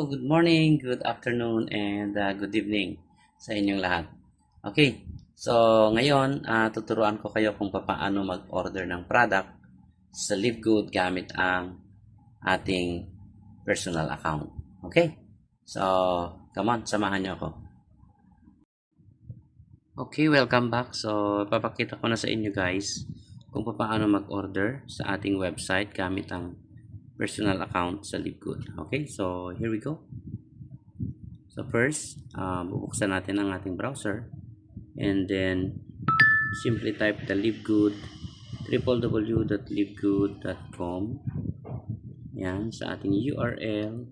Good morning, good afternoon, and good evening sa inyong lahat. Okay, so ngayon tuturuan ko kayo kung paano mag-order ng product sa Livegood gamit ang ating personal account. Okay, so come on, samahan niyo ako. Okay, welcome back. So papakita ko na sa inyo guys kung paano mag-order sa ating website gamit ang personal account sa Livegood. Okay, so here we go. So first, bubuksan natin ang ating browser and then simply type the Livegood www.livegood.com. Yan sa ating URL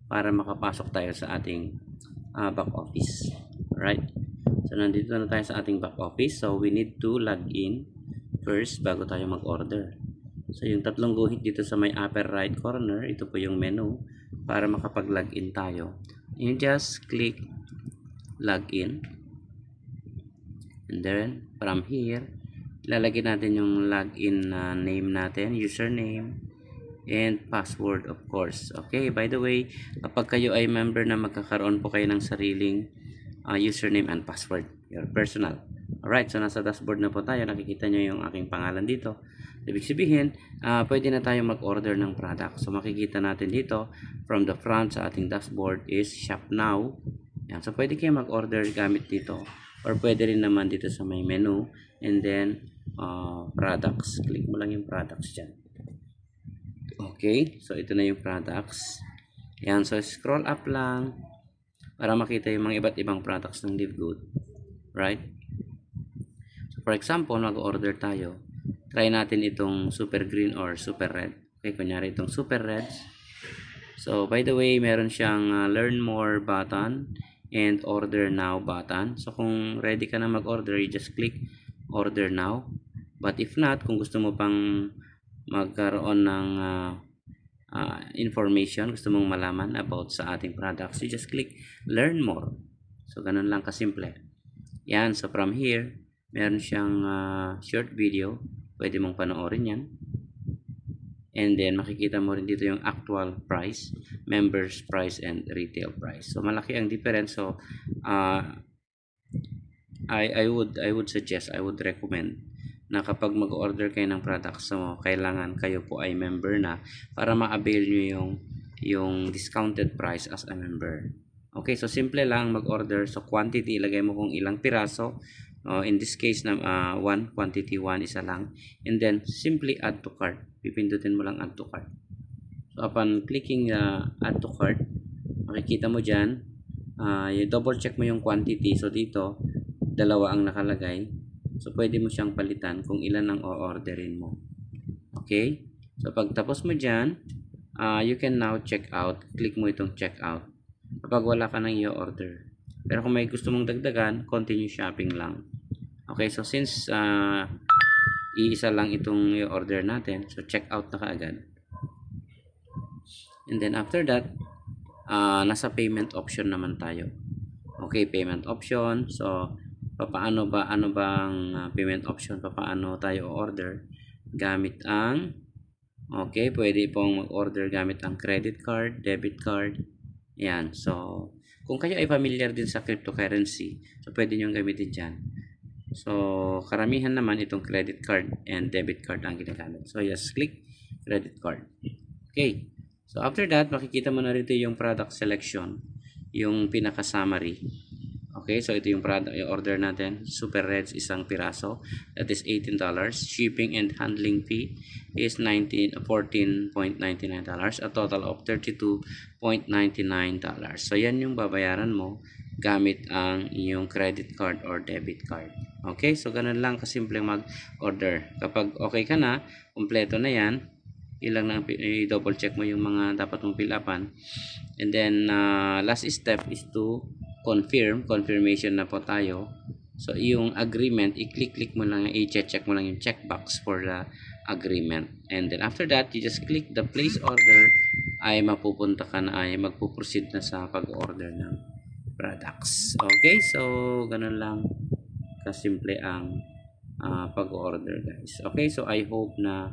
para makapasok tayo sa ating back office. Alright. So nandito na tayo sa ating back office. So we need to log in first bago tayo mag-order. So yung tatlong guhit dito sa may upper right corner, ito po yung menu para makapag-login tayo. You just click login. And then from here, lalagyan natin yung login name natin, username, and password of course. Okay, by the way, kapag kayo ay member na magkakaroon po kayo ng sariling username and password, your personal. Alright, so nasa dashboard na po tayo. Nakikita nyo yung aking pangalan dito. Ibig sabihin, pwede na tayo mag-order ng product. So makikita natin dito, from the front sa ating dashboard is Shop Now. Yan. So pwede kayo mag-order gamit dito. Or pwede rin naman dito sa may menu. And then, products. Click mo lang yung products dyan. Okay, so ito na yung products. Yan, so scroll up lang para makita yung mga iba't ibang products ng Livegood. Right? So for example, mag-order tayo. Try natin itong super green or super red. Okay, kunyari itong super red. So by the way, meron siyang learn more button and order now button. So kung ready ka na mag-order, you just click order now. But if not, kung gusto mo pang magkaroon ng information, gusto mong malaman about sa ating products, you just click learn more. So ganun lang kasimple. Yan, so from here, meron siyang short video, pwede mong panoorin yan. And then makikita mo rin dito yung actual price, members price, and retail price. So malaki ang difference. So I would suggest, I would recommend na kapag mag-order kayo ng products mo, kailangan kayo po ay member na para ma-avail nyo yung discounted price as a member. Okay, so simple lang mag-order. So quantity, ilagay mo kung ilang piraso. In this case, one quantity, isa lang. And then simply add to cart. Pipindutin mo lang add to cart. So upon clicking add to cart, makikita mo dyan, double check mo yung quantity. So dito, dalawa ang nakalagay. So pwede mo siyang palitan kung ilan ang o-orderin mo. Okay? So pag tapos mo dyan, you can now check out. Click mo itong check out kapag wala ka nang i-order. Pero kung may gusto mong dagdagan, continue shopping lang. Okay, so since iisa lang itong i-order natin, so check out na kaagad. And then after that, nasa payment option naman tayo. Okay, payment option. So ano bang payment option? Paano tayo order gamit ang pwede pong mag-order gamit ang credit card, debit card. Yan. So kung kayo ay familiar din sa cryptocurrency, so pwede nyo gamitin dyan. So karamihan naman itong credit card and debit card ang ginagamit. So just click credit card. Okay. So after that, makikita mo na rito yung product selection, yung pinaka summary. Okay, so ito yung product, yung order natin. Super Reds, isang piraso. That is $18. Shipping and handling fee is $14.99. A total of $32.99. So yan yung babayaran mo gamit ang iyong credit card or debit card. Okay, so ganun lang kasimple mag-order. Kapag okay ka na, kompleto na yan, ilang na i-double check mo yung mga dapat mong fill upan. And then last step is to confirmation na po tayo. So yung agreement, i-click mo lang, i-check mo lang yung checkbox for the agreement. And then after that, you just click the place order, ay mapupunta ka na, ay magpo-proceed na sa pag-order ng products. Okay, so ganun lang kasimple ang pag-order guys. Okay, so I hope na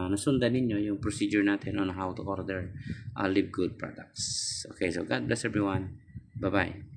nasundan ninyo yung procedure natin on how to order Live Good products. Okay, so God bless everyone. Bye-bye.